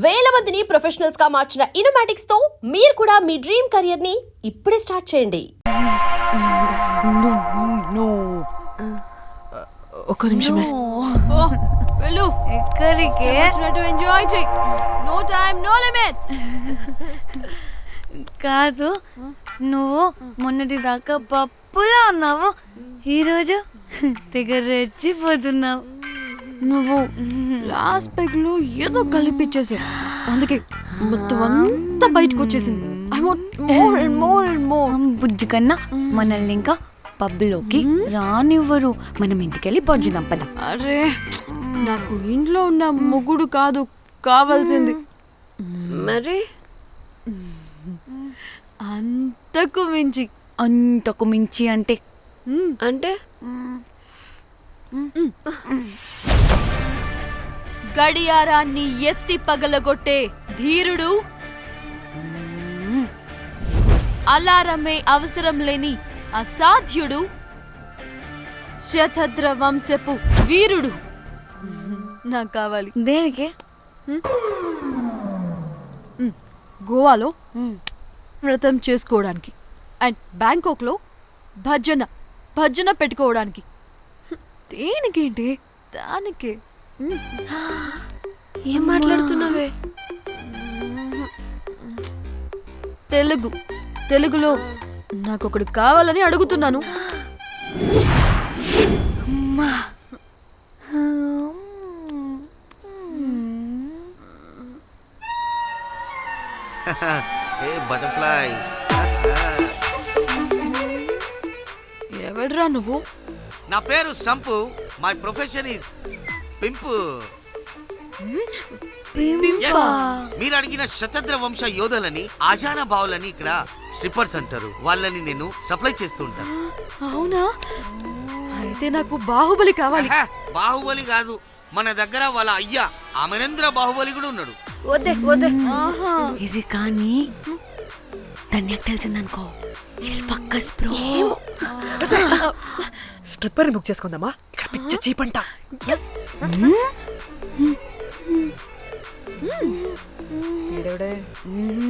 వేల మందిని ప్రొఫెషనల్స్ గా మార్చిన ఇనోమాటిక్స్ తో మీరు కూడా మీ డ్రీమ్ కెరియర్ ని ఇప్పుడే స్టార్ట్ చేయండి. ఒక్క నిమిషమే. వెళ్ళు ఎక్కడికే? ఎంజాయ్ చెయ్. No time no limits. కాదు, నువ్వు మొన్నటి దాకా పప్పులా ఉన్నావు, ఈరోజు తెగ రెచ్చిపోతున్నావు. నువ్వు లాస్ట్ పెగ్ లో ఏదో కలిపిచ్చేసావు, అందుకే మొత్తం అంతా బయటకు వచ్చేసింది. I want more and more and more. బుజ్జి కన్నా మనల్ని ఇంకా పబ్లోకి రానివ్వరు. మనం ఇంటికెళ్ళి పొజ్జుదాం పద. అరే, నాకు ఇంట్లో ఉన్న మొగుడు కాదు కావాల్సింది. మరి అంతకు మించి. అంతకు మించి అంటే అంటే గడియారాన్ని ఎత్తి పగలగొట్టే ధీరుడు, అలారమే అవసరం లేని అసాధ్యుడు, శతద్ర వంశపు వీరుడు నాకు కావాలి. దేనికి? గోవాలో వ్రతం చేసుకోవడానికి అండ్ బ్యాంకాక్లో భజన పెట్టుకోవడానికి. దేనికేంటి? దానికే. ఏం మాట్లాడుతున్నావే? తెలుగులో నాకొకడు కావాలని అడుగుతున్నాను. Hey butterflies. ఎవడ్రా నువ్వు? నా పేరు Sampu. My profession is pimp. మీరు అడిగిన శతద్ర వంశ యోధులని, ఆజానా బావులని ఇక్కడ స్ట్రిప్పర్స్ అంటారు. వాళ్ళని నేను సప్లై చేస్తూ ఉంటాను. అవునా? అయితే నాకు బాహుబలి కావాలి. బాహుబలి కాదు, మన దగ్గర వాళ్ళ అయ్యా అమరేంద్ర బాహుబలి కూడా ఉన్నాడు. వద్దే వద్దే. ఇది కానీ ధన్యకు తెలిసిందనుకో, పక్కస్ బ్రో. స్ట్రిప్పర్ బుక్ చేసుకుందామా? ఇక్కడ పిచ్చ చీపంట.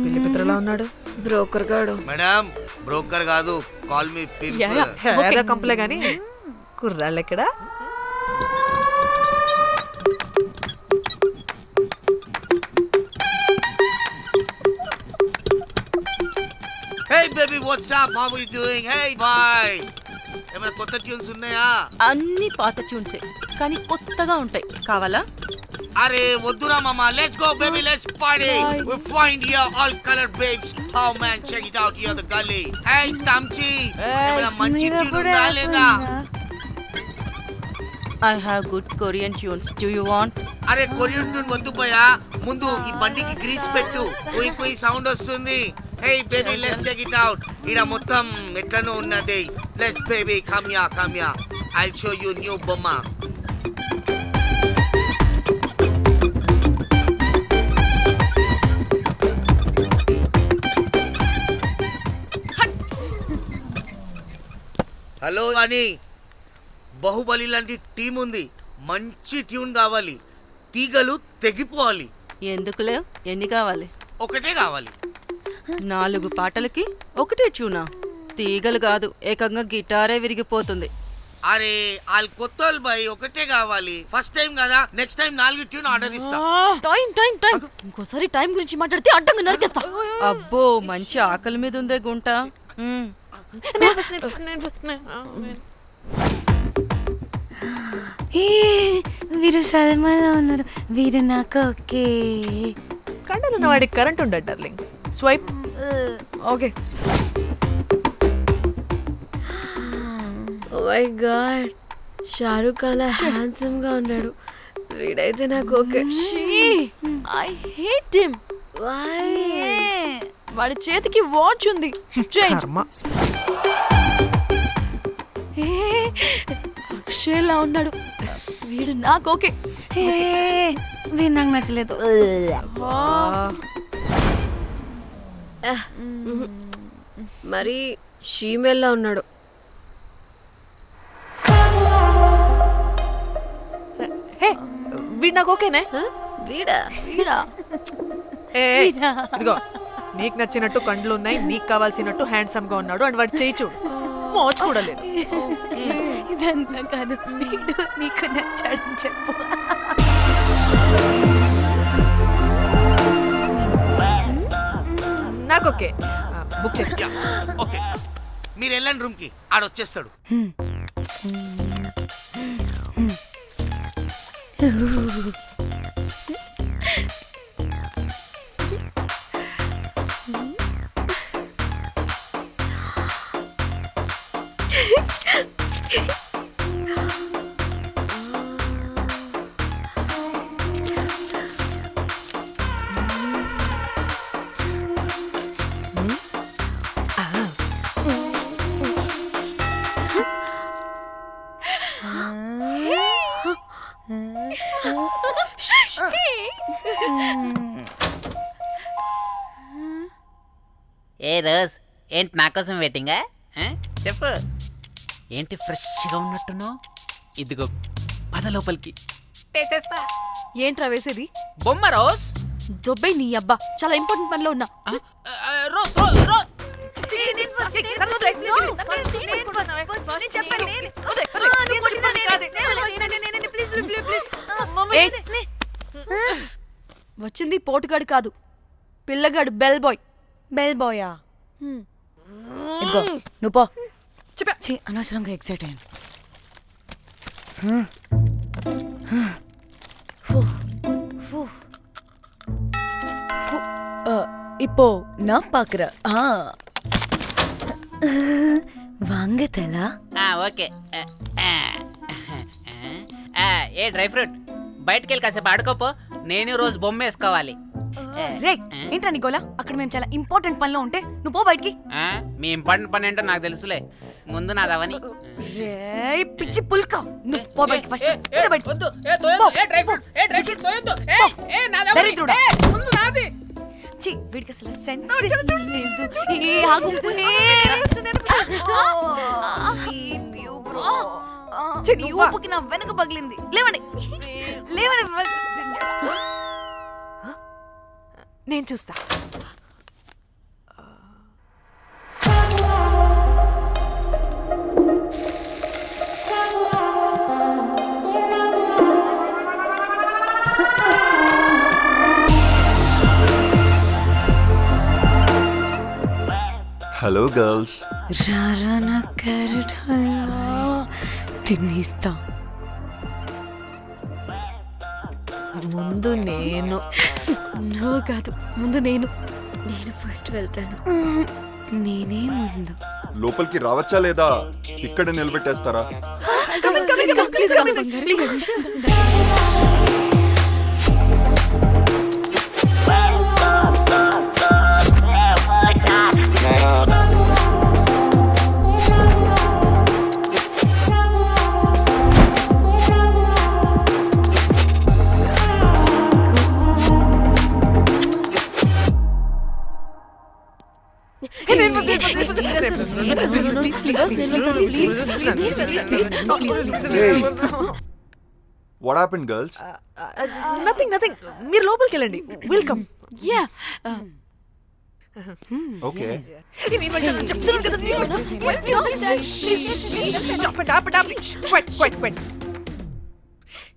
పిల్లి పిత్రలా ఉన్నాడు. బ్రోకర్ గాడు. మేడం, బ్రోకర్ కాదు, కాల్ మీ పింప్. కంపలే గాని కుర్రాళ్ళు ఎక్కడ? Hey baby, what's up? How are you doing? Hey bye. ఏమైనా కొత్త ట్యూన్స్ ఉన్నాయా? అన్ని పాత ట్యూన్సే, కానీ కొత్తగా ఉంటాయి. కావాలా? అరే వద్దురా మామా. Let's go baby, let's party. We find here all color babes. Oh man, check it out here the gully. Hey Tamchi, ఏమైనా మంచి ట్యూన్ ఉందా లేదా? I have good Korean tunes. Do you want? అరే కొరియన్ ట్యూన్ వద్దు పోయా, ముందు ఈ బండికి గ్రీస్ పెట్టు. కొయి కొయి సౌండ్ వస్తుంది. Hey baby, let's check it out. ఇడ మొత్తం ఎట్లనో ఉన్నది. Let's baby, come here. I'll show you new bomma. Hello అని, బాహుబలి లాంటి టీం ఉంది. మంచి ట్యూన్ కావాలి. తీగలు తెగిపోవాలి. ఎందుకులే, ఎన్ని కావాలి? ఒకటే కావాలి. 4 పాటలకి ఒకటే ట్యూనా? తీగలు కాదు, ఏకంగా గిటారే విరిగిపోతుంది. అరే వాళ్ళు కొత్త వాళ్ళు బాయ్, ఒకటే కావాలి. ఫస్ట్ టైం కదా, నెక్స్ట్ టైం 4 ట్యూన్ ఆర్డర్ ఇస్తా. టైం ఇంకోసారి టైం గురించి మాట్లాడితే అడ్డంగా నరికేస్తా. అబ్బో, మంచి ఆకలి మీద ఉందే గుంట. వీరు సల్మాలో ఉన్నారు. వీరు నాకు ఓకే. కండలున్న వాడికి కరెంట్ ఉండడు darling. Swipe. Okay. Oh my god, Shahrukh అలా హ్యాండ్సమ్ గా ఉన్నాడు. వీడైతే నాకు okay. I hate him. Why? వాడి చేతికి వాచ్ ఉంది. అక్షయ్లా ఉన్నాడు. వీడు నాకు ఓకే. వీరు నాకు నచ్చలేదు. మరి షీమేల్లా ఉన్నాడు. వీడు నాకు ఓకేనే. వీడా వీడా ఇదిగో నీకు నచ్చినట్టు కండ్లు ఉన్నాయి, నీకు కావాల్సినట్టు హ్యాండ్సమ్ గా ఉన్నాడు అని వాడు చేయి చూడు, మోచు కూడా లేదు. ఇదంతా కాదు, వీడు నీకు నచ్చాడని చెప్పు. నాకు ఓకే, బుక్ చేసి ఓకే, మీరు వెళ్ళండి రూమ్ కి, ఆడొచ్చేస్తాడు. ఏ రోజ్, ఏంటి నా కోసం వెయిటింగా? చెప్పు, ఏంటి ఫ్రెష్గా ఉన్నట్టును? ఇదిగో పద లోపలికి పేచేస్తా. ఏంట్రా వేసేది? బొమ్మ రోజ్. దొబ్బై నీ అబ్బా, చాలా ఇంపార్టెంట్ పనిలో ఉన్నా. Rose Rose rose. వచ్చింది పోటుగాడు కాదు, పిల్లగాడు బెల్ బాయ్. బెల్ బాయా? ఇదిగో నువ్వు పో. ఛీ, అనవసరంగా ఎక్సైట్ అయ్యాను. இப்போ நான் பாக்குறேன். வாங்க தலா. ఓకే. ఏ డ్రై ఫ్రూట్, బయటికి వెళ్ళి కాసేపు ఆడుకోపో, నేను రోజు బొమ్మ వేసుకోవాలి. రే ఏంట్రా నీ గోలా? అక్కడ మేము చాలా ఇంపార్టెంట్ పనిలో ఉంటే నువ్వు పో బయటికి. మీ ఇంపార్టెంట్ పని ఏంటో నాకు తెలుసులే, ముందు నాదవని. రే పిచ్చి పుల్క, నువ్వు పో బయటికి ఫస్ట్. వద్దు, డ్రై ఫ్రూట్, డ్రై ఫ్రూట్ తోయొద్దు. దరిద్రుడా. ముందు నాది. ఛీ, వీడికి అసలు సెన్స్ లేదు. ఏ ఆగు. నీ ఊపుకి నా వెనక పగిలింది. లేవండి లేవండి. నేను చూస్తా. Hello girls. రారా నా క్యారెట్ హల్వా తినేస్తా. ముందు నేను. నువ్వు కాదు, ముందు నేను. నేను ఫస్ట్ వెళ్తాను. నేనే ముందు. లోపలికి రావచ్చా లేదా ఇక్కడ నిలబెట్టేస్తారా? What happened, girls? Nothing nothing, మీరు లోపలికి వెళ్ళండి. వెల్కమ్. Yeah Okay.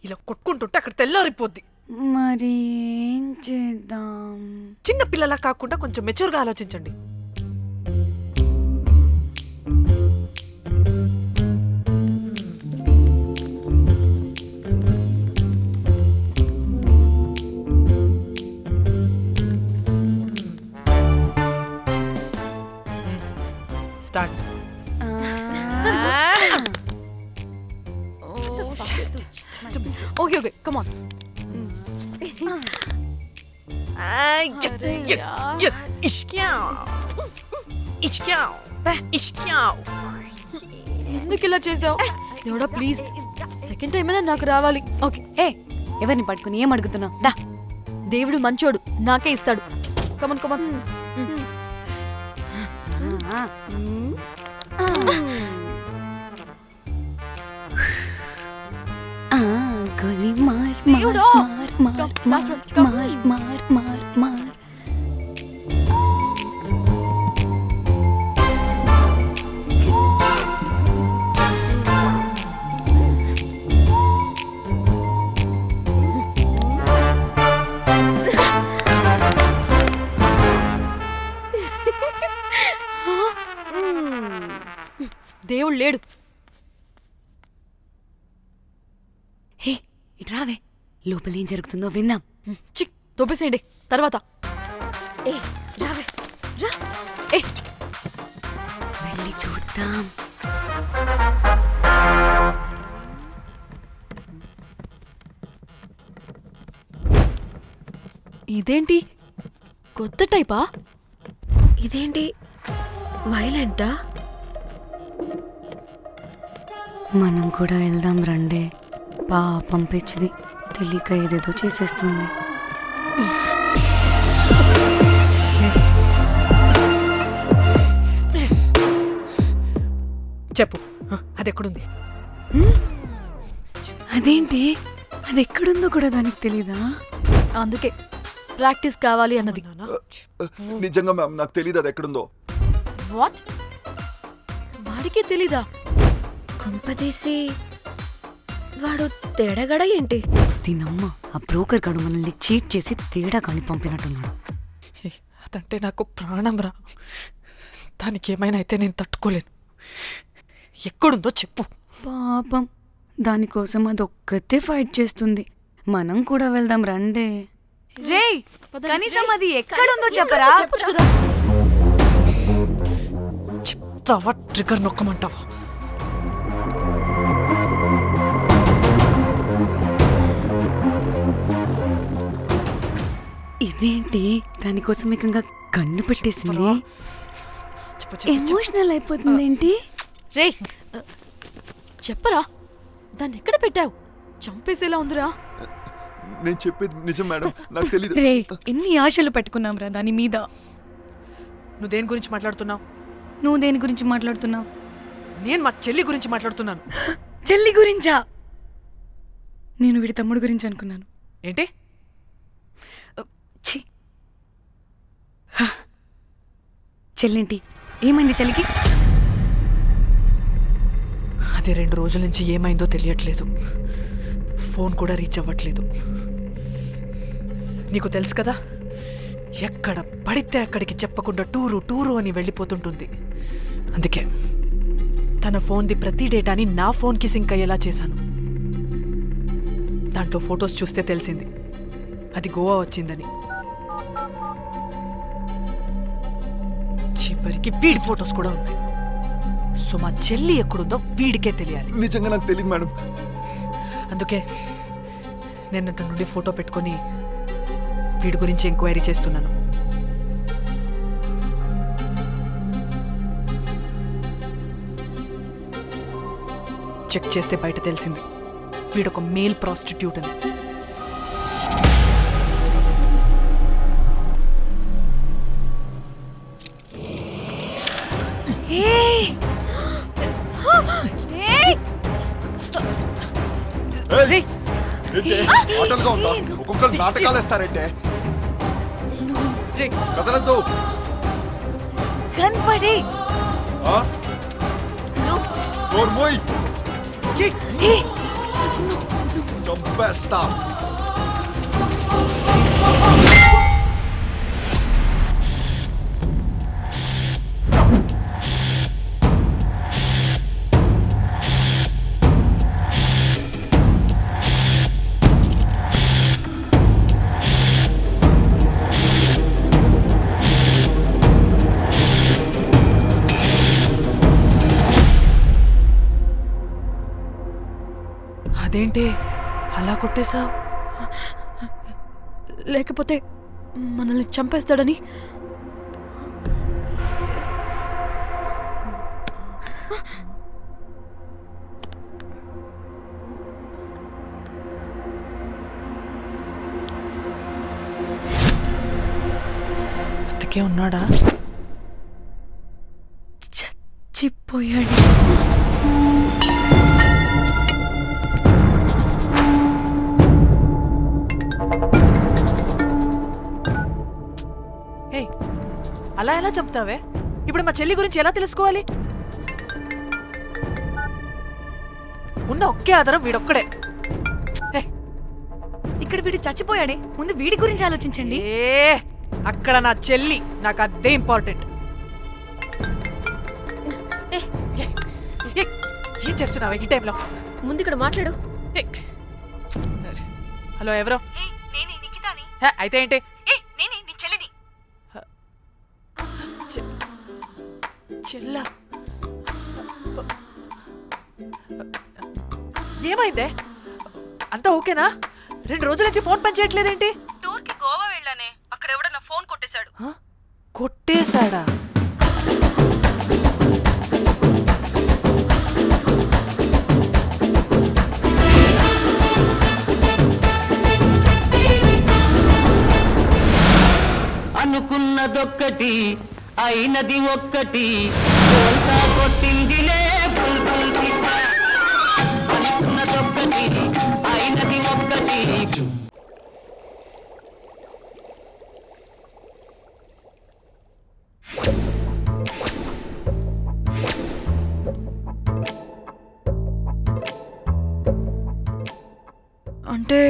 ఇలా కొట్టుకుంటుంటే అక్కడ తెల్లారిపోద్ది. మరి ఏం చేద్దాం? చిన్న పిల్లలా కాకుండా కొంచెం మెచ్యూర్గా ఆలోచించండి. Start. Okay okay, come on. ఎందుకు ఇలా చేసావు? దేవుడా ప్లీజ్, సెకండ్ టైం అయినా నాకు రావాలి. ఓకే. ఏ ఎవరిని పట్టుకుని ఏం అడుగుతున్నావు? దా. దేవుడు మంచోడు, నాకే ఇస్తాడు. Come on come on. గోలీ మార్. దేవుడా! మార్ Come, last one, come. మార్ మార్ మార్ మార్. దేవుడు లేడు. హే ఇట్రావే, లోపల ఏం జరుగుతుందో విందాం. చిక్ తోపేసేయండి తర్వాత. ఏ రావే రా, ఏ వెళ్ళి చూద్దాం. ఇదేంటి కొత్త టైపా? ఇదేంటి వైలెంటా? మనం కూడా వెళ్దాం రండే. పాపం పిచ్చిది, తెలియక ఏదేదో చేసేస్తుంది. చెప్పు, అది ఎక్కడుంది? అదేంటి, అది ఎక్కడుందో కూడా దానికి తెలీదా? అందుకే ప్రాక్టీస్ కావాలి అన్నది. నిజంగా మ్యామ్ నాకు తెలియదు అది ఎక్కడుందో. వాట్? వాడికి తెలీదా? కొంపదీసి వాడు తేడగడ ఏంటి? దీనమ్మ, ఆ బ్రోకర్ గాడు మనల్ని చీట్ చేసి తేడా కాని పంపినట్టున్నాడు. అదంటే నాకు ప్రాణం రా. దానికి ఏమైనా అయితే నేను తట్టుకోలేను. ఎక్కడుందో చెప్పు. పాపం, దానికోసం అది ఒక్కతే ఫైట్ చేస్తుంది. మనం కూడా వెళ్దాం రండే. రేయ్, కనీసం అది ఎక్కడుందో చెప్పరా? చెప్పొచ్చు కదా. చెప్తావా? ట్రిగర్ నొక్కమంటావా? ఇదేంటి, దానికోసం ఏకంగా కన్ను పెట్టేసింది. చెప్పు, చెప్పు, చెప్పు. ఎమోషనల్ అయిపోతుంది ఏంటి? రే చెప్పరా, దాన్ని ఎక్కడ పెట్టావు? చంపేసేలా ఉందిరా. నేను చెప్పేది నిజం మేడం, నాకు తెలీదు. రే, ఎన్ని ఆశలు పెట్టుకున్నాం రా దాని మీద. నువ్వు దేని గురించి మాట్లాడుతున్నావు? నువ్వు దేని గురించి మాట్లాడుతున్నావు? నేను మా చెల్లి గురించి మాట్లాడుతున్నాను. చెల్లి గురించా? నేను వీడి తమ్ముడు గురించి అనుకున్నాను. ఏంటి? ఛీ. హ. చెల్లింటి ఏమైంది చెల్లికి? అది 2 రోజుల నుంచి ఏమైందో తెలియట్లేదు. ఫోన్ కూడా రీచ్ అవ్వట్లేదు. నీకు తెలుసు కదా, ఎక్కడ పడితే అక్కడికి చెప్పకుండా టూరు అని వెళ్ళిపోతుంటుంది. అందుకే తన ఫోన్ది ప్రతి డేటాని నా ఫోన్కి సింక్ అయ్యేలా చేశాను. దాంట్లో ఫొటోస్ చూస్తే తెలిసింది అది గోవా వచ్చిందని. చివరికి వీడి ఫొటోస్ కూడా ఉన్నాయి. సో మా చెల్లి ఎక్కడుందో వీడికే తెలియాలి. నిజంగా నాకు తెలియదు మేడం. అందుకే నేను అతని నుండి ఫోటో పెట్టుకొని వీడి గురించి ఎంక్వైరీ చేస్తున్నాను. చెక్ చేస్తే బయట తెలిసింది వీడొక మేల్ ప్రాస్టిట్యూట్ అని. ఆటలుగా ఉందా? ఒక్కొక్కరు నాటకాలు వేస్తారంటే కదలద్దు. కనపడే చంపేస్తా. అదేంటి అలా కొట్టేశావు? లేకపోతే మనల్ని చంపేస్తాడని. బతికే ఉన్నాడా? చచ్చిపోయాడు. హే, అలా ఎలా చెప్తావే? ఇప్పుడు మా చెల్లి గురించి ఎలా తెలుసుకోవాలి? ఉన్న ఒకే ఆధారం వీడొక్కడే. హే, ఇక్కడ వీడు చచ్చిపోయాడే, ముందు వీడి గురించి ఆలోచించండి. అక్కడ నా చెల్లి, నాకు అదే ఇంపార్టెంట్. ఏం చేస్తున్నావు ఈ టైంలో? ముందు ఇక్కడ మాట్లాడు. హలో, ఎవరో? హే, అయితే ఏంటి? చెల్లా, ఏమైందే? అంతా ఓకేనా? 2 రోజుల నుంచి ఫోన్ పని చేయట్లేదేంటి? టూర్కి గోవా వెళ్ళానే, అక్కడ ఎవడో నా ఫోన్ కొట్టేశాడు. కొట్టేశాడా? అనుకున్నదొక్కటి అయినది ఒక్కటి కొట్టిందిలే అనుకున్నదొక్కటి అయినది ఒక్కటి. అంటే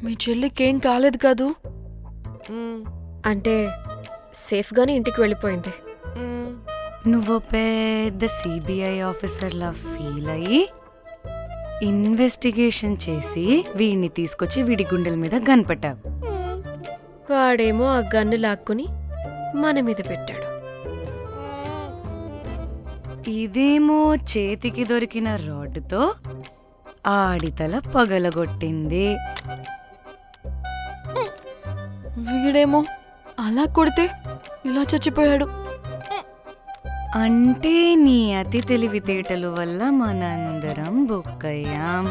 మీ చెల్లికేం కాలేదు కాదు? అంటే సేఫ్గానే ఇంటికి వెళ్ళిపోయింది. నువ్వు పెద్ద సిబిఐ ఆఫీసర్లా ఫీల్ అయ్యి ఇన్వెస్టిగేషన్ చేసి వీడిని తీసుకొచ్చి వీడి గుండెల మీద గన్ పెట్టావు. వాడేమో ఆ గన్ను లాక్కుని మన మీద పెట్టాడు. ఇదేమో చేతికి దొరికిన రాడ్డుతో ఆడితల పగలగొట్టింది. వీడేమో అలా కొడితే ఇలా చచ్చిపోయాడు. అంటే నీ అతి తెలివితేటలు వల్ల మనందరం బొక్కయ్యాం.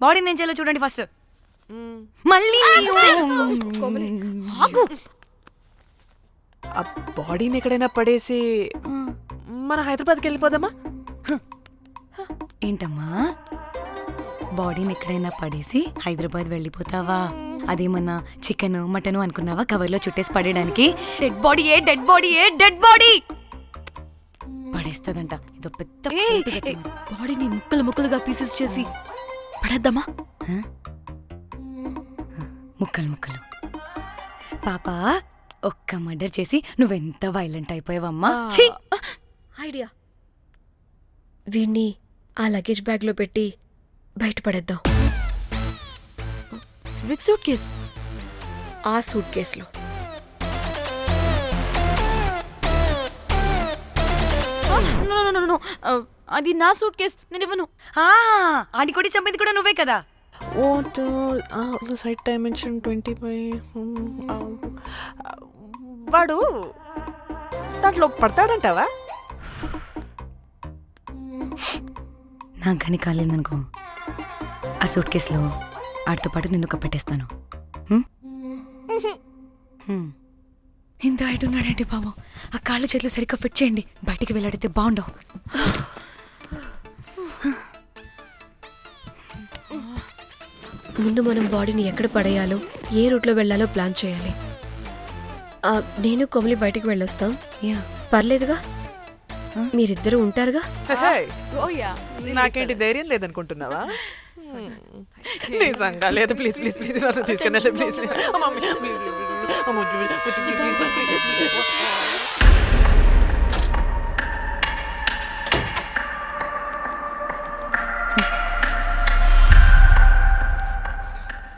బాడీ నేను చేయాలో చూడండి ఫస్ట్. మళ్ళీ ఆ బాడీని ఎక్కడైనా పడేసి మన హైదరాబాద్కి వెళ్ళిపోదామా? ఏంటమ్మా, బాడీని ఎక్కడైనా పడేసి హైదరాబాద్ వెళ్ళిపోతావా? అదేమన్నా చికెన్ మటన్ అనుకున్నావా కవర్లో చుట్టేసి పడేయడానికి? డెడ్ బాడీ డెడ్ బాడీ పడేస్తుందంట. ఇదో పెద్ద బాడీని ముక్కలు ముక్కలుగా పీసెస్ చేసి పడేద్దామా? ముక్కలు పాప, ఒక్క మర్డర్ చేసి నువ్వెంత వైలెంట్ అయిపోయావమ్మా. ఐడియా, వీణ్ణి ఆ లగేజ్ బ్యాగ్లో పెట్టి బయటపడేద్దాం. With suitcase? ఆ సూట్ కేసులో. అది నా సూట్ కేస్, నేను ఇవ్వను. ఆడి కొడి చంపేది కూడా నువ్వే కదా. Site dimension 25. వాడు దాంట్లో పడతాడంటావా? నాకు కానీ కాలేదనుకో, ఆ సూట్ కేసులో ఆడితో పాటు నిన్ను కప్పెట్టేస్తాను. ఇంత హైట్ ఉన్నాడంటే బాబు, ఆ కాళ్ళు చేతులు సరిగ్గా ఫిట్ చేయండి, బయటికి వెళ్ళాడితే బాగుండవు. ముందు మనం బాడీని ఎక్కడ పడేయాలో, ఏ రూట్లో వెళ్ళాలో ప్లాన్ చేయాలి. నేను కొమలి బయటికి వెళ్ళొస్తాం. పర్లేదుగా, మీరిద్దరూ ఉంటారుగా. నాకేంటి ధైర్యం లేదనుకుంటున్నావా? నిజంగా లేదు. ప్లీజ్ ప్లీజ్ ప్లీజ్ తీసుకెళ్ళి ప్లీజ్.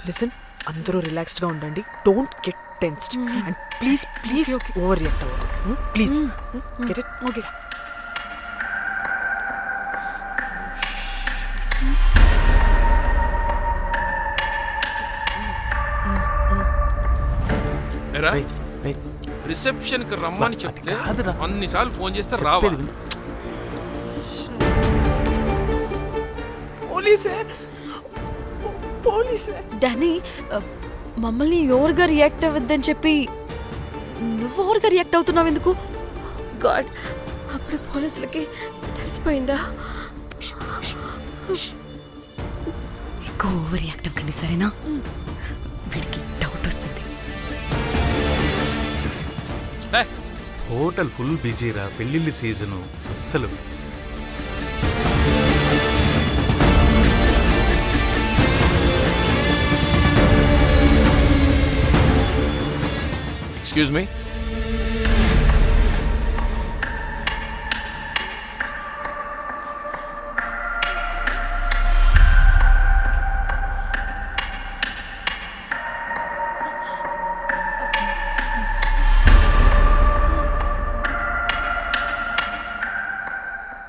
లిసన్, అందరూ రిలాక్స్డ్ గా ఉండండి. Don't get tensed and please please overreact అవ్వదు. Please get it? Okay. Reception కి రమ్మని చెప్తే అన్నిసార్లు ఫోన్ చేస్తే రావా? పోలీసే. డానీ, మమ్మల్ని ఓవర్గా రియాక్ట్ అవ్వద్దని చెప్పి నువ్వు ఓవర్గా రియాక్ట్ అవుతున్నావు ఎందుకు? గాడ్, అప్పుడు పోలీసులకి తెలిసిపోయిందా? ఎక్కువ ఓవర్ రియాక్ట్ అవ్వకండి సరేనా? వీడికి డౌట్ వస్తుంది. హోటల్ ఫుల్ బిజీరా, పెళ్ళిళ్ళ సీజను అస్సలు. Excuse me.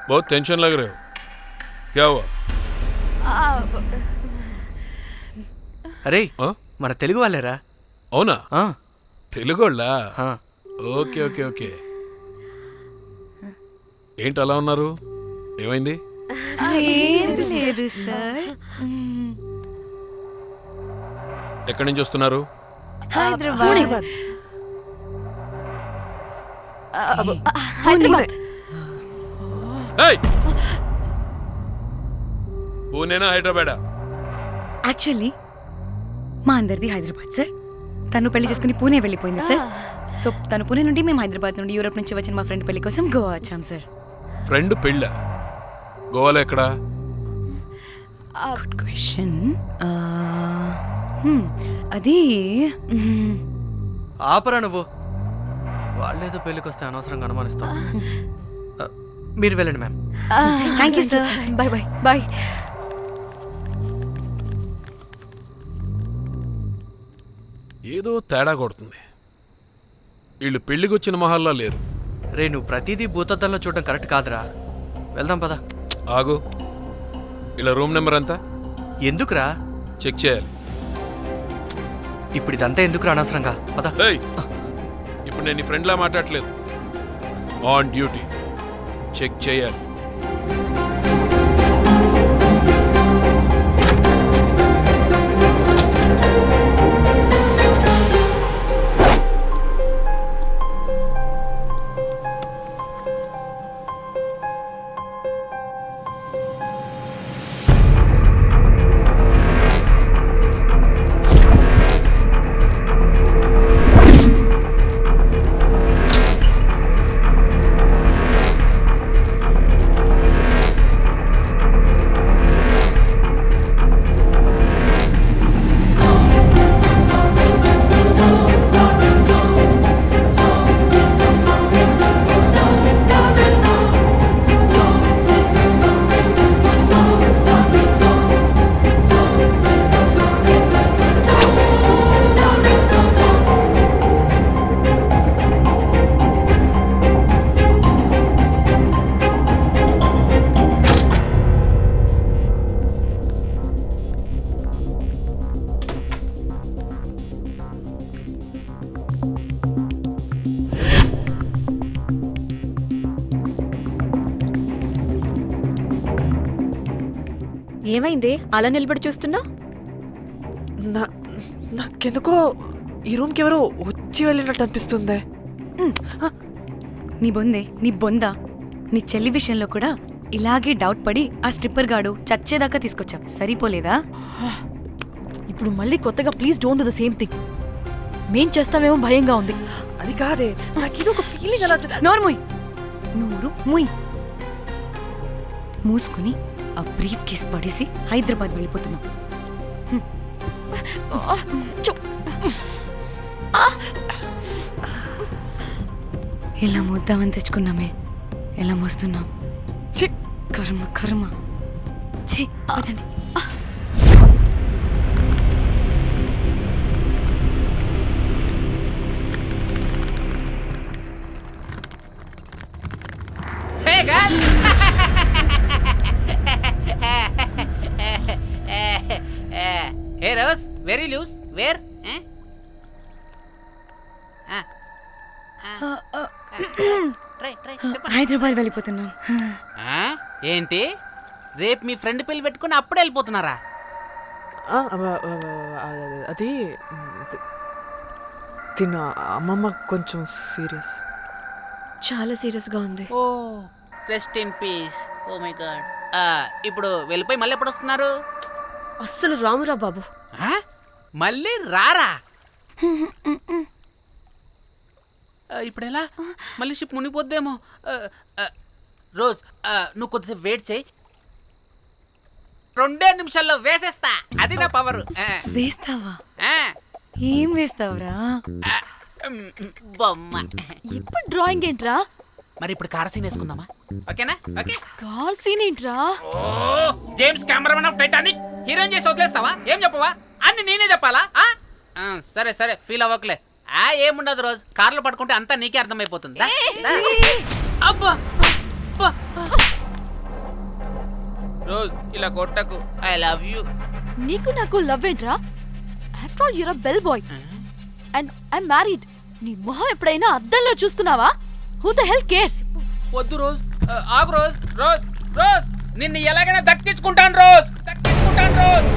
बहुत टेंशन लग रहे हो, क्या हुआ? అరే ఆ? మన తెలుగు వాళ్ళేరా? అవునా? ఆ, తెలుగోళ్ళా? ఆ. Okay okay okay. ఏంటి అలా ఉన్నారు? ఏమైంది? ఏం లేదు సార్. ఎక్కడి నుంచి వస్తున్నారు? హైదరాబాద్. హైదరాబాద్. ఏయ్! పూణేనా హైదరాబాదా? యాక్చువల్లీ మా అందరిది హైదరాబాద్ సార్. తను పెళ్లి చేసుకుని పూణే వెళ్ళిపోయింది సార్. సో తను పూణే నుండి మేము హైదరాబాద్ నుండి యూరోప్ నుంచి వచ్చిన మా ఫ్రెండ్ పెళ్లి కోసం గోవా వచ్చాం సార్. ఫ్రెండ్ పెళ్ళ గోవాలో ఎక్కడా? Good question. అది ఆపరా నువ్వు. వాళ్ళేదో పెళ్ళికి వస్తే అనవసరంగా అనుమానిస్తాం. మీరు వెళ్ళండి ma'am. Thank you sir. Bye bye bye. ఏదో తేడా కొడుతుంది. వీళ్ళు పెళ్లికి వచ్చిన మహల్లా లేరు. రే నువ్వు ప్రతిదీ భూతద్దంలో చూడడం కరెక్ట్ కాదురా. వెళ్దాం పదా. ఆగు, ఇలా రూమ్ నెంబర్ ఎంత? ఎందుకురా? చెక్ చేయాలి. ఇప్పుడు ఇదంతా ఎందుకురా అనవసరంగా? పదా. ఏయ్, ఇప్పుడు నేను నీ ఫ్రెండ్లా మాట్లాడలేదు. ఆన్ డ్యూటీ చెక్ చేయాలి. ఏమైంది అలా నిలబడి చూస్తున్నా? నాకెందుకో ఈ రూమ్కి ఎవరో వచ్చి వెళ్ళినట్టు అనిపిస్తుంది. నీ బొందా నీ చెల్లి విషయంలో కూడా ఇలాగే డౌట్ పడి ఆ స్ట్రిప్పర్ గాడు చచ్చేదాకా తీసుకొచ్చాం. సరిపోలేదా? ఇప్పుడు మళ్ళీ కొత్తగా please don't do the same thing. మేం చేస్తామేమో భయంగా ఉంది. అది కాదే, నాకేదో ఒక ఫీలింగ్ అలా. నోరు ముయ్. మూసుకుని ఆ బ్రీఫ్ కేస్ పడేసి హైదరాబాద్ వెళ్ళిపోతున్నాం. ఎలా మోద్దామని తెచ్చుకున్నామే, ఎలా మోస్తున్నాం. కర్మ కర్మ. పదండి. Hey guys! Hey Rose, very loose. Where? Try. Hyderabad వెళ్ళిపోతున్నాం. ఏంటి రేపు మీ ఫ్రెండ్ పెళ్లి పెట్టుకుని అప్పుడే వెళ్ళిపోతున్నారా? అది తిన్న అమ్మమ్మ కొంచెం సీరియస్. చాలా సీరియస్గా ఉంది. Oh rest in peace. Oh my god. ఇప్పుడు వెళ్ళిపోయి మళ్ళీ ఎప్పుడు వస్తున్నారు? అస్సలు రామురా బాబు. ఆ? మళ్ళీ రారా? ఇప్పుడు ఎలా? మళ్ళీ షిప్ మునిగిపోద్దేమో. రోజ్ నువ్వు కొద్దిసేపు వెయిట్ చేయి, 2 నిమిషాల్లో వేసేస్తా. అది నా పవర్. వేస్తావా? ఏం వేస్తావురా? బొమ్మ. ఇప్పుడు డ్రాయింగ్ ఏంట్రా? మరి ఇప్పుడు కార్ సీన్ వేసుకుందామా? ఓకేనా? ఓకే. కార్ సీన్ ఏంట్రా? Oh James Cameron of Titanic heroine చేసి వదిలేస్తావా? ఏం చెప్పవా? అన్ని నేనే చెప్పాలా? సరే సరే, ఫీల్ అవ్వకలే. ఏముండదు రోజ్, కార్లో పడుకుంటే అంతా నీకే అర్థమైపోతుంది. అబ్బా రోజ్ ఇలా కొట్టకు. I love you. నీకు నాకు లవ్ ఏంట్రా? After all you're a bell boy and I married. నీ మొహం ఎప్పుడైనా అద్దంలో చూసుకున్నావా? Who the hell cares? వద్దు రోజ్, ఆగు రోజ్. రోజ్ రోజ్ నిన్ను ఎలాగైనా దక్కించుకుంటాను రోజ్, దక్కించుకుంటాను రోజ్.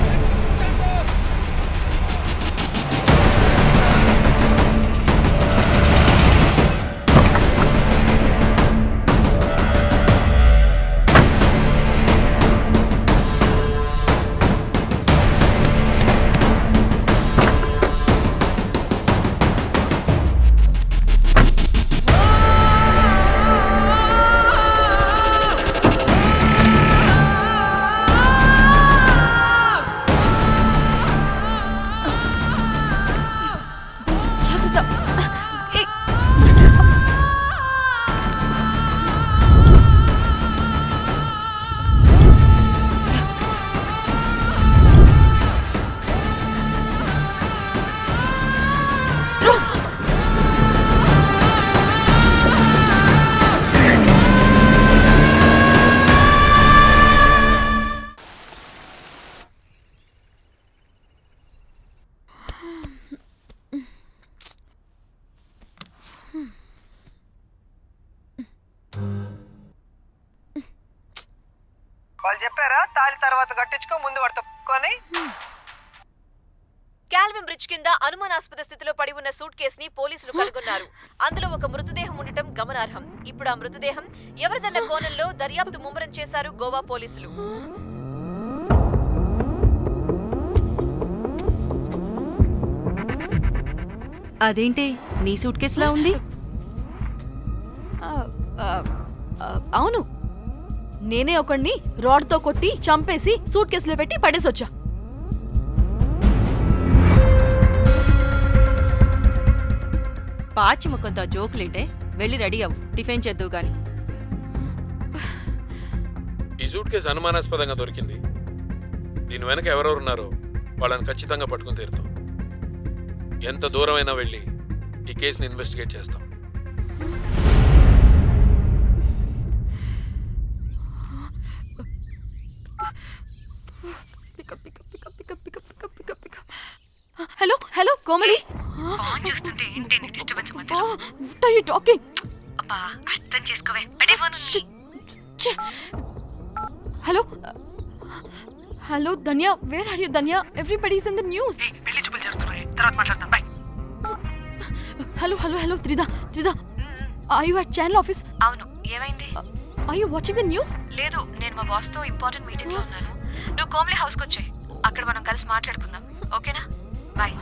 వాళ్ళు చెప్పారా తాళి తర్వాత కట్టించుకో, ముందు పడుకొని. కాల్విన్ బ్రిడ్జ్ కింద అనుమానాస్పద స్థితిలో పడి ఉన్న సూట్ కేసుని పోలీసులు కనుగొన్నారు. అందులో ఒక మృతదేహం ఉండటం గమనార్హం. ఇప్పుడు ఆ మృతదేహం ఎవరిదన్న కోణంలో దర్యాప్తు ముమ్మరం చేశారు గోవా పోలీసులు. అదేంటి నీ సూట్ కేసులా ఉంది? అవును, నేనే ఒకడిని రాడ్తో కొట్టి చంపేసి సూట్ కేసులో పెట్టి పడేసొచ్చా. పాచి ముఖంతో జోకులేంటే వెళ్ళి రెడీ అవ్వు, టిఫిన్ చేద్దువు గాని. ఈ సూట్ కేసు అనుమానాస్పదంగా దొరికింది. దీని వెనక ఎవరెవరున్నారో వాళ్ళని ఖచ్చితంగా పట్టుకుని తీరుతాం. ఎంత దూరమైనా వెళ్ళి ఈ కేసుని ఇన్వెస్టిగేట్ చేస్తాం. Hello hello Komali. చూస్తుంటే ఏంటి డిస్టర్బెన్స్ మధ్యలో? What are you talking? అబ్బా అర్థం చేసుకోవే, పెట్టే phone. Hello hello Dhanya, where are you Dhanya? Everybody is in the news. పెళ్లి చూపులు జరుగుతున్నాయి, తర్వాత మాట్లాడతాను. Bye. Hello hello hello Tridha Tridha, are you at channel office? అవును, ఏమైంది? Are you watching the news? లేదు, నేను మా బాస్ తో ఇంపార్టెంట్ మీటింగ్ లో ఉన్నాను. నువ్వు కోమ్లీ హౌస్ కి వచ్చే, అక్కడ మనం కలిసి మాట్లాడుకుందాం. ఓకేనా? బాయ్.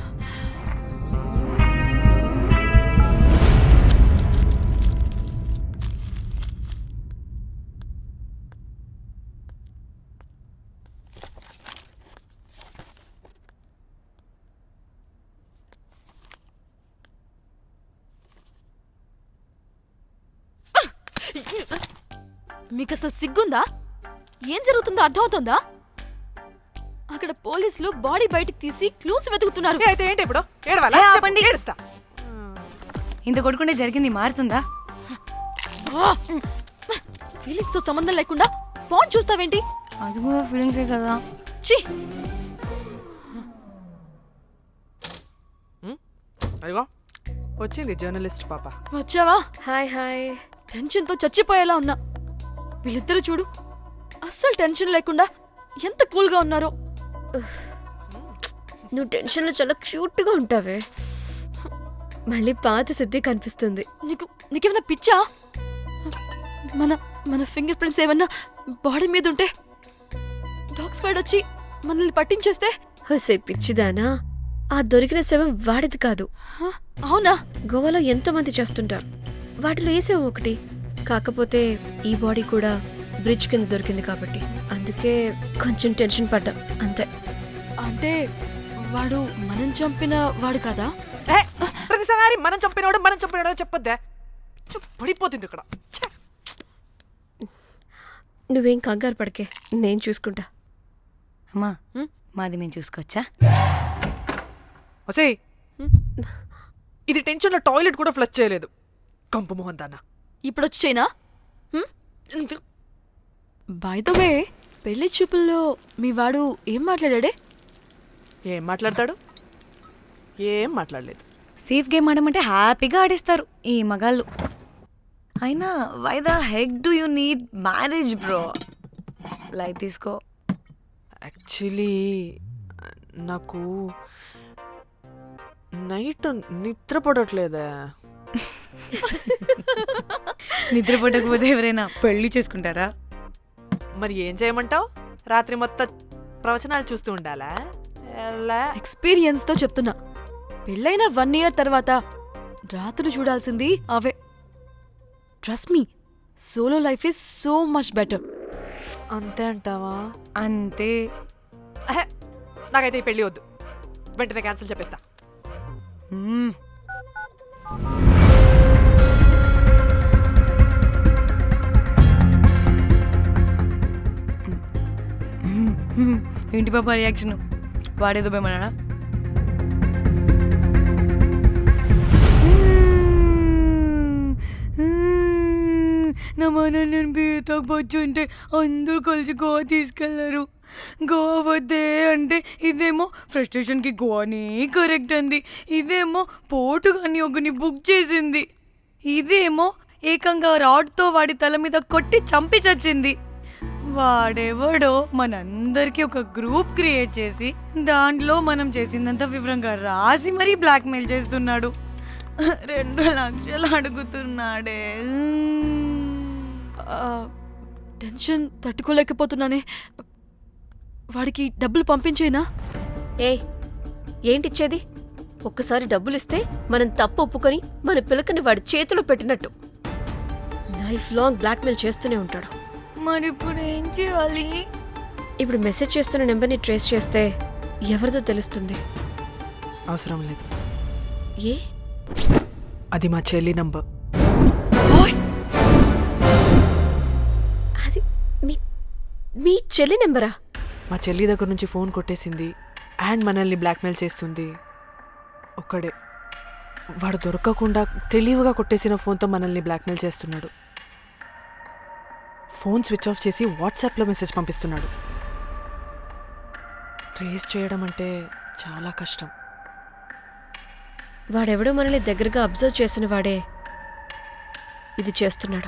మీకు అసలు సిగ్గుందా? ఏం జరుగుతుందో అర్థమవుతుందా? అక్కడ పోలీసులు బాడీ బయటికి తీసి క్లూస్ వెతుకుతున్నారు. అయితే ఏంటి ఇప్పుడు? ఏడవాలా? ఆపండి. ఏడుస్తా. ఇంత కొడుకుంటే జరిగింది మారుతుందా? ఫీలింగ్స్ తో సంబంధం లేకుండా ఫోన్ చూస్తావేంటి? అది కూడా ఫీలింగ్సే కదా. ఛీ, అయ్యో వచ్చింది జర్నలిస్ట్ పాప. వచ్చావా? Hi hi. టెన్షన్ తో చచ్చిపోయేలా ఉన్నా. వీళ్ళిద్దరు చూడు, అస్సలు టెన్షన్ లేకుండా ఎంత కూల్ గా ఉన్నారో. నువ్వు టెన్షన్లో చాలా క్యూట్గా ఉంటావే. మళ్ళీ పాత సిద్ధి కనిపిస్తుంది. నీకేమైనా పిచ్చా? మన మన ఫింగర్ ప్రింట్స్ ఏమన్నా బాడీ మీద ఉంటే డాగ్ స్క్వాడ్ వచ్చి మనల్ని పట్టించేస్తే? హోసే పిచ్చిదానా, ఆ దొరికిన శవం వాడిది కాదు. అవునా? గోవాలో ఎంతో మంది చేస్తుంటారు, వాటిలో ఏ శవం ఒకటి. కాకపోతే ఈ బాడీ కూడా బ్రిడ్జ్ కింద దొరికింది కాబట్టి అందుకే కొంచెం టెన్షన్ పడ్డా అంతే. అంటే వాడు మనం చంపిన వాడు కదా? ప్రతిసారి మనం చంపినాడో చెప్పొద్దే, పడిపోతుంది ఇక్కడ. నువ్వేం కంగారు పడకే, నేను చూసుకుంటా. అమ్మా మాది మేము చూసుకోవచ్చా? ఒసే, ఇది టెన్షన్లో టాయిలెట్ కూడా ఫ్లష్ చేయలేదు. కంపు మోహన్ దాన్న ఇప్పుడు వచ్చేనా? బై ద వే, పెళ్లి చూపుల్లో మీ వాడు ఏం మాట్లాడాడే? ఏం మాట్లాడతాడు? ఏం మాట్లాడలేదు. సేఫ్ గేమ్ ఆడమంటే హ్యాపీగా ఆడేస్తారు ఈ మగాళ్ళు. అయినా why the heck do you need marriage bro? Light తీసుకో. యాక్చువల్లీ నాకు నైట్ నిద్ర పడట్లేదే. నిద్రపోటకపోతే ఎవరైనా పెళ్లి చేసుకుంటారా? మరి ఏం చేయమంటావు? రాత్రి మొత్తం ప్రవచనాలు చూస్తూ ఉండాలా? ఎక్స్పీరియన్స్ తో చెప్తున్నా, పెళ్ళైన 1 year తర్వాత రాత్రులు చూడాల్సింది అవే. Trust me, solo life is so much better. అంతే అంటావా? అంతే. నాకైతే ఈ పెళ్ళి వద్దు, వెంటనే క్యాన్సిల్ చెప్పేస్తా. ఏంటి పాప రియాక్షన్? వాడేదో భయమన్నాడా? నా మన నేను బీర్ తాగొచ్చు అంటే అందరూ కలిసి గోవా తీసుకెళ్లారు. గోవా వద్దే అంటే ఇదేమో ఫ్రస్ట్రేషన్కి గోవాని కరెక్ట్ అంది, ఇదేమో పోటుగాని ఒకని బుక్ చేసింది, ఇదేమో ఏకంగా రాడ్తో వాడి తల మీద కొట్టి చంపి చచ్చింది. వాడెవడో మనందరికీ ఒక గ్రూప్ క్రియేట్ చేసి దాంట్లో మనం చేసిందంతా వివరంగా రాసి మరీ బ్లాక్మెయిల్ చేస్తున్నాడు. 2 లక్షలు అడుగుతున్నాడే. టెన్షన్ తట్టుకోలేకపోతున్నానే. వాడికి డబ్బులు పంపించేనా? ఏంటిచ్చేది? ఒక్కసారి డబ్బులిస్తే మనం తప్పు ఒప్పుకొని మన పిల్లకని వాడి చేతిలో పెట్టినట్టు లైఫ్ లాంగ్ బ్లాక్మెయిల్ చేస్తూనే ఉంటాడు. మరి ఇప్పుడు ఏం చేయాలి? ఇప్పుడు మెసేజ్ చేస్తున్న నెంబర్ని ట్రేస్ చేస్తే ఎవరిదో తెలుస్తుంది. అవసరం లేదు, ఏ? అది మా చెల్లి నంబర్. అది మీ చెల్లి నెంబరా? మా చెల్లి దగ్గర నుంచి ఫోన్ కొట్టేసింది అండ్ మనల్ని బ్లాక్మెయిల్ చేస్తుంది. ఒక్కడే, వాడు దొరకకుండా తెలివిగా కొట్టేసిన ఫోన్తో మనల్ని బ్లాక్మెయిల్ చేస్తున్నాడు. ఫోన్ స్విచ్ ఆఫ్ చేసి వాట్సాప్లో మెసేజ్ పంపిస్తున్నాడు. ట్రేస్ చేయడం అంటే చాలా కష్టం. వాడెవడో మనల్ని దగ్గరగా అబ్జర్వ్ చేసిన వాడే ఇది చేస్తున్నాడు.